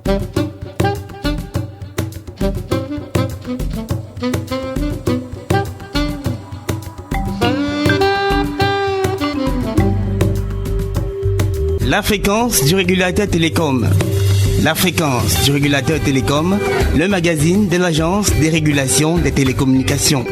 La fréquence du régulateur Télécom. La fréquence du régulateur Télécom, le magazine de l'Agence des régulations des télécommunications.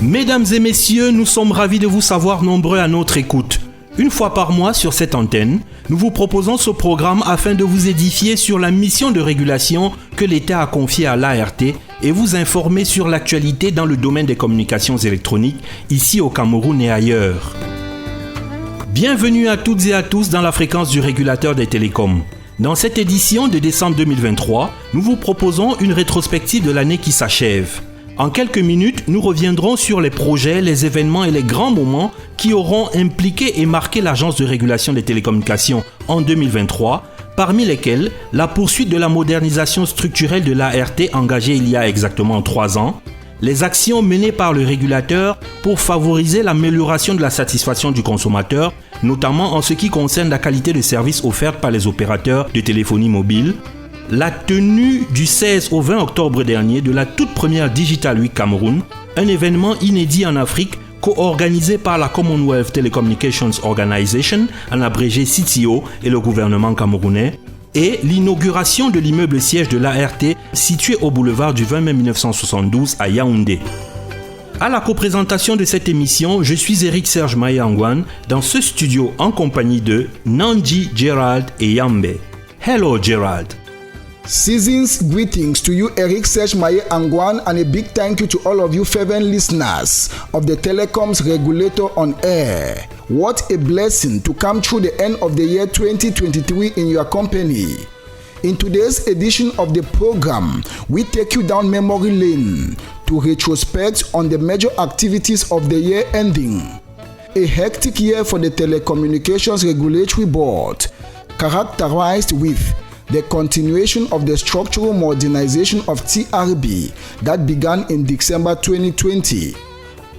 Mesdames et messieurs, nous sommes ravis de vous savoir nombreux à notre écoute. Une fois par mois sur cette antenne, nous vous proposons ce programme afin de vous édifier sur la mission de régulation que l'État a confiée à l'ART et vous informer sur l'actualité dans le domaine des communications électroniques, ici au Cameroun et ailleurs. Bienvenue à toutes et à tous dans la fréquence du régulateur des télécoms. Dans cette édition de décembre 2023, nous vous proposons une rétrospective de l'année qui s'achève. En quelques minutes, nous reviendrons sur les projets, les événements et les grands moments qui auront impliqué et marqué l'Agence de régulation des télécommunications en 2023, parmi lesquels la poursuite de la modernisation structurelle de l'ART engagée il y a exactement 3 ans, les actions menées par le régulateur pour favoriser l'amélioration de la satisfaction du consommateur, notamment en ce qui concerne la qualité de service offerte par les opérateurs de téléphonie mobile, la tenue du 16 au 20 octobre dernier de la toute première Digital Week Cameroun, un événement inédit en Afrique co-organisé par la Commonwealth Telecommunications Organization, en abrégé CTO, et le gouvernement camerounais, et l'inauguration de l'immeuble siège de l'ART situé au boulevard du 20 mai 1972 à Yaoundé. À la coprésentation de cette émission, je suis Eric Serge Maye-Angwan dans ce studio en compagnie de Nanji, Gerald et Yambe. Hello Gerald. Season's greetings to you, Eric Serge Maye-Angwan, and a big thank you to all of you fervent listeners of the Telecoms Regulator on Air. What a blessing to come through the end of the year 2023 in your company. In today's edition of the program, we take you down memory lane to retrospect on the major activities of the year ending. A hectic year for the Telecommunications Regulatory Board, characterized with the continuation of the structural modernization of TRB that began in December 2020.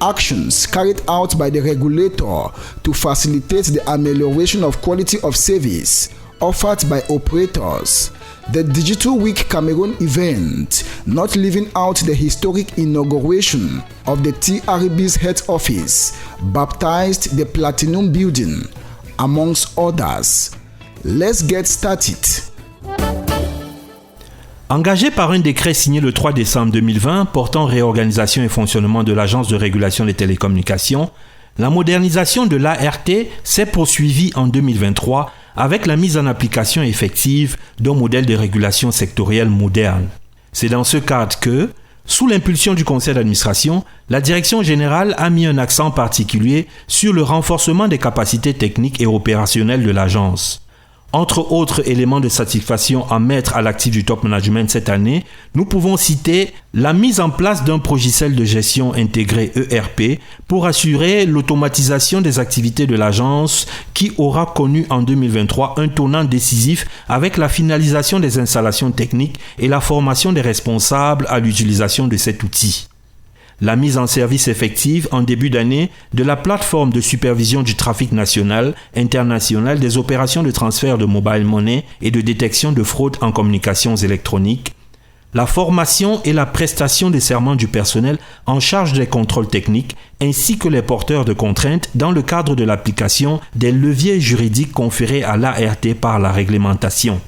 Actions carried out by the regulator to facilitate the amelioration of quality of service offered by operators. The Digital Week Cameroon event, not leaving out the historic inauguration of the TRB's head office, baptized the Platinum Building, amongst others. Let's get started. Engagé par un décret signé le 3 décembre 2020 portant réorganisation et fonctionnement de l'Agence de régulation des télécommunications, la modernisation de l'ART s'est poursuivie en 2023 avec la mise en application effective d'un modèle de régulation sectorielle moderne. C'est dans ce cadre que, sous l'impulsion du conseil d'administration, la direction générale a mis un accent particulier sur le renforcement des capacités techniques et opérationnelles de l'agence. Entre autres éléments de satisfaction à mettre à l'actif du top management cette année, nous pouvons citer la mise en place d'un logiciel de gestion intégré ERP pour assurer l'automatisation des activités de l'agence qui aura connu en 2023 un tournant décisif avec la finalisation des installations techniques et la formation des responsables à l'utilisation de cet outil. La mise en service effective en début d'année de la plateforme de supervision du trafic national, international des opérations de transfert de mobile money et de détection de fraude en communications électroniques, la formation et la prestation des serments du personnel en charge des contrôles techniques ainsi que les porteurs de contraintes dans le cadre de l'application des leviers juridiques conférés à l'ART par la réglementation.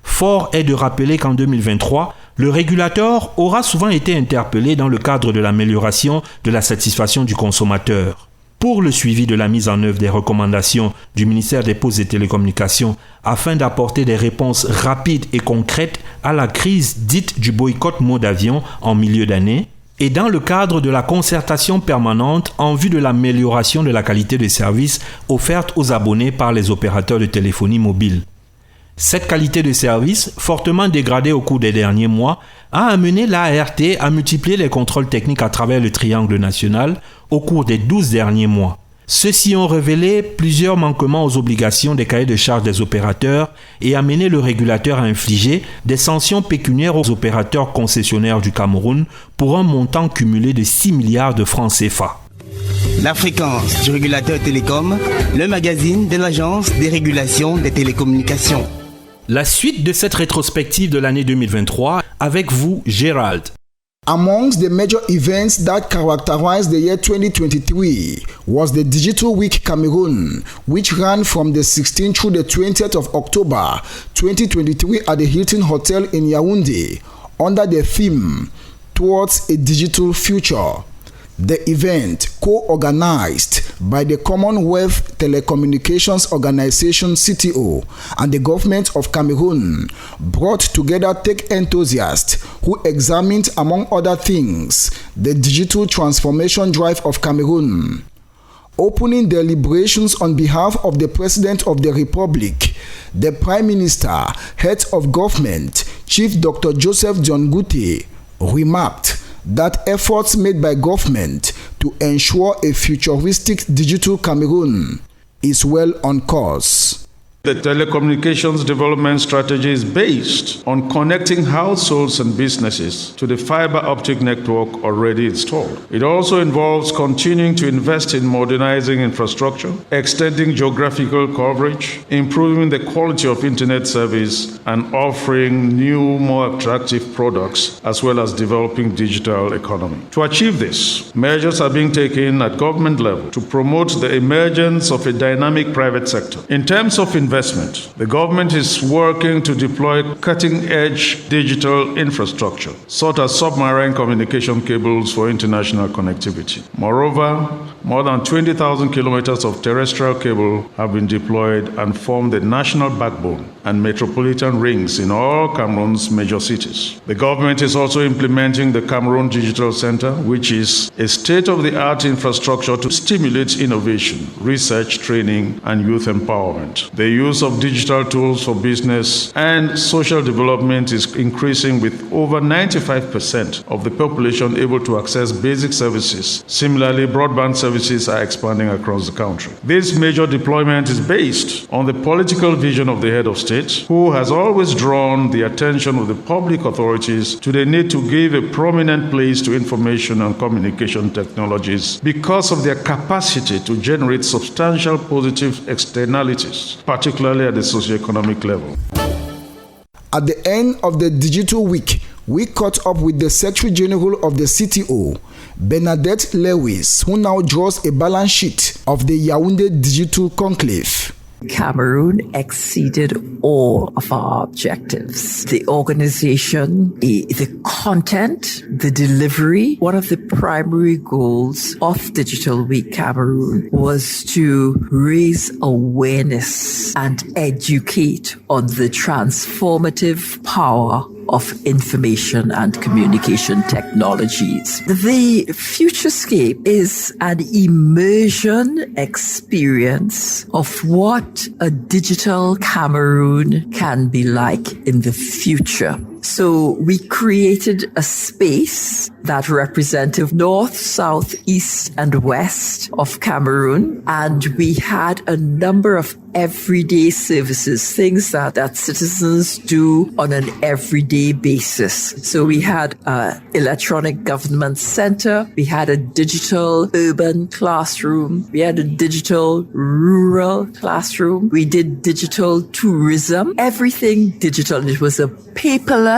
Fort est de rappeler qu'en 2023, le régulateur aura souvent été interpellé dans le cadre de l'amélioration de la satisfaction du consommateur. Pour le suivi de la mise en œuvre des recommandations du ministère des Postes et Télécommunications afin d'apporter des réponses rapides et concrètes à la crise dite du boycott mot d'avion en milieu d'année, et dans le cadre de la concertation permanente en vue de l'amélioration de la qualité de service offerte aux abonnés par les opérateurs de téléphonie mobile. Cette qualité de service, fortement dégradée au cours des derniers mois, a amené l'ART à multiplier les contrôles techniques à travers le triangle national au cours des 12 derniers mois. Ceux-ci ont révélé plusieurs manquements aux obligations des cahiers de charges des opérateurs et amené le régulateur à infliger des sanctions pécuniaires aux opérateurs concessionnaires du Cameroun pour un montant cumulé de 6 milliards de francs CFA. La fréquence du régulateur Télécom, le magazine de l'Agence des régulations des télécommunications. La suite de cette rétrospective de l'année 2023 avec vous, Gérald. Amongst the major events that characterized the year 2023 was the Digital Week Cameroon, which ran from the 16th through the 20th of October 2023 at the Hilton Hotel in Yaoundé under the theme Towards a Digital Future. The event, co-organized by the Commonwealth Telecommunications Organization CTO and the government of Cameroon, brought together tech enthusiasts who examined, among other things, the digital transformation drive of Cameroon. Opening deliberations on behalf of the President of the Republic, the Prime Minister, Head of Government, Chief Dr. Joseph John Gute, remarked that efforts made by government to ensure a futuristic digital Cameroon is well on course. The telecommunications development strategy is based on connecting households and businesses to the fiber optic network already installed. It also involves continuing to invest in modernizing infrastructure, extending geographical coverage, improving the quality of internet service, and offering new, more attractive products, as well as developing digital economy. To achieve this, measures are being taken at government level to promote the emergence of a dynamic private sector. In terms of investment, the government is working to deploy cutting-edge digital infrastructure, such as submarine communication cables for international connectivity. Moreover, more than 20,000 kilometers of terrestrial cable have been deployed and form the national backbone and metropolitan rings in all Cameroon's major cities. The government is also implementing the Cameroon Digital Center, which is a state-of-the-art infrastructure to stimulate innovation, research, training, and youth empowerment. The use of digital tools for business and social development is increasing, with over 95% of the population able to access basic services. Similarly, broadband services are expanding across the country. This major deployment is based on the political vision of the head of state, who has always drawn the attention of the public authorities to the need to give a prominent place to information and communication technologies because of their capacity to generate substantial positive externalities, particularly at the socioeconomic level. At the end of the Digital Week, we caught up with the Secretary General of the CTO, Bernadette Lewis, who now draws a balance sheet of the Yaoundé Digital Conclave. Cameroon exceeded all of our objectives. The organization, the content, the delivery. One of the primary goals of Digital Week Cameroon was to raise awareness and educate on the transformative power of information and communication technologies. The Futurescape is an immersion experience of what a digital Cameroon can be like in the future. So we created a space that represented north, south, east, and west of Cameroon. And we had a number of everyday services, things that citizens do on an everyday basis. So we had an electronic government center. We had a digital urban classroom. We had a digital rural classroom. We did digital tourism, everything digital. It was a paperless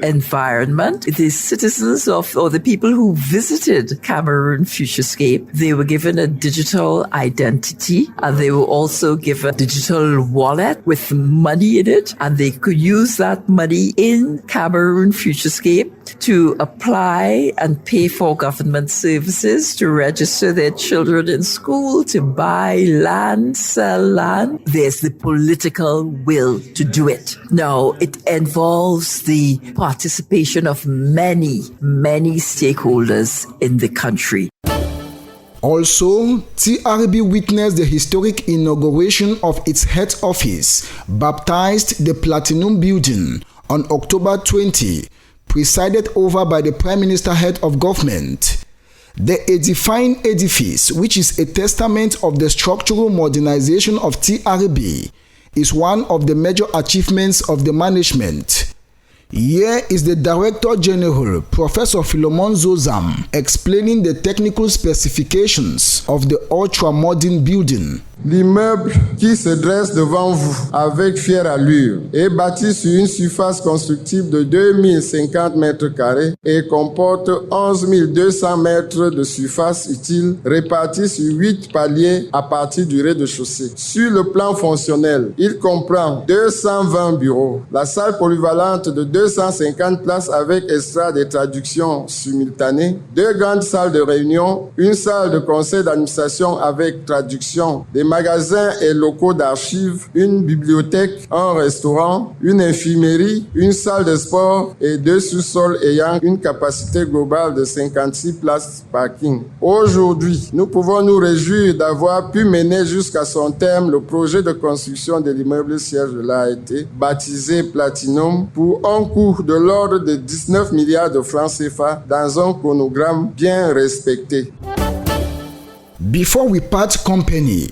environment. The citizens or the people who visited Cameroon Futurescape, they were given a digital identity, and they were also given a digital wallet with money in it, and they could use that money in Cameroon Futurescape to apply and pay for government services, to register their children in school, to buy land, sell land. There's the political will to do it. Now, it involves the participation of many stakeholders in the country. Also, TRB witnessed the historic inauguration of its head office, baptized the Platinum Building, on October 20, presided over by the Prime Minister, Head of Government. The edifying edifice, which is a testament of the structural modernization of TRB, is one of the major achievements of the management. Here is the Director General, Professor Philemon Zozam, explaining the technical specifications of the ultra-modern building. L'immeuble qui se dresse devant vous avec fière allure est bâti sur une surface constructible de 2050 mètres carrés et comporte 11 200 mètres de surface utile répartis sur 8 paliers à partir du rez-de-chaussée. Sur le plan fonctionnel, il comprend 220 bureaux, la salle polyvalente de 250 places avec estrade et traduction simultanée, 2 grandes salles de réunion, une salle de conseil d'administration avec traduction, des magasins et locaux d'archives, une bibliothèque, un restaurant, une infirmerie, une salle de sport et 2 sous-sols ayant une capacité globale de 56 places parking. Aujourd'hui, nous pouvons nous réjouir d'avoir pu mener jusqu'à son terme le projet de construction de l'immeuble siège de l'ART, baptisé Platinum, pour un coût de l'ordre de 19 milliards de francs CFA dans un chronogramme bien respecté. Before we part company,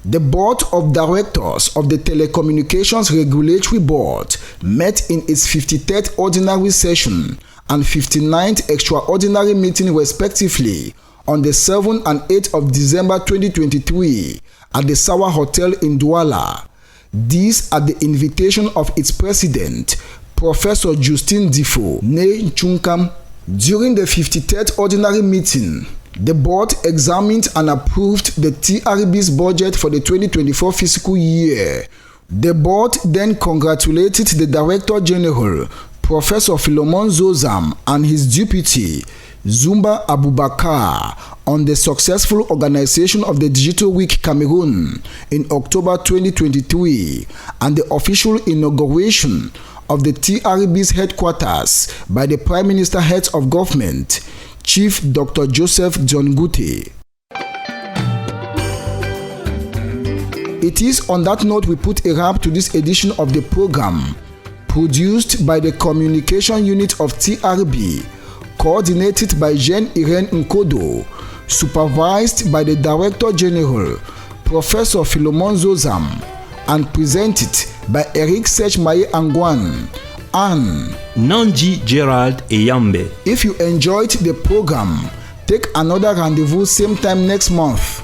the Board of Directors of the Telecommunications Regulatory Board met in its 53rd Ordinary Session and 59th Extraordinary Meeting respectively on the 7th and 8th of December 2023 at the Sawa Hotel in Douala. This at the invitation of its president, Professor Justin Difo, Ne Chunkam. During the 53rd Ordinary Meeting, the board examined and approved the TRB's budget for the 2024 fiscal year. The board then congratulated the Director General, Professor Philemon Zozam, and his deputy, Zumba Abubakar, on the successful organization of the Digital Week Cameroon in October 2023 and the official inauguration of the TRB's headquarters by the Prime Minister Head of Government, Chief Dr. Joseph John Gute. It is on that note we put a wrap to this edition of the program, produced by the Communication Unit of TRB, coordinated by Jean-Irene Nkodo, supervised by the Director General, Professor Philemon Zozam, and presented by Eric Sechmaye Angwan and Nanji Gerald Eyambe. If you enjoyed the program, take another rendezvous same time next month.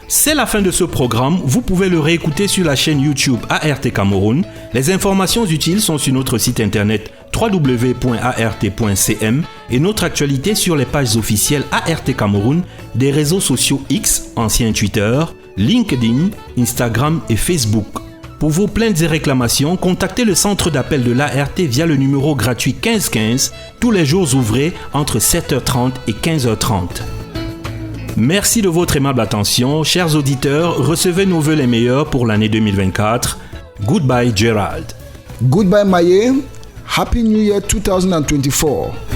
C'est la fin de ce programme. Vous pouvez le réécouter sur la chaîne YouTube ART Cameroun. Les informations utiles sont sur notre site internet www.art.cm et notre actualité sur les pages officielles ART Cameroun des réseaux sociaux X, ancien Twitter, LinkedIn, Instagram et Facebook. Pour vos plaintes et réclamations, contactez le centre d'appel de l'ART via le numéro gratuit 1515 tous les jours ouvrés entre 7h30 et 15h30. Merci de votre aimable attention. Chers auditeurs, recevez nos vœux les meilleurs pour l'année 2024. Goodbye Gerald. Goodbye Maye. Happy New Year 2024.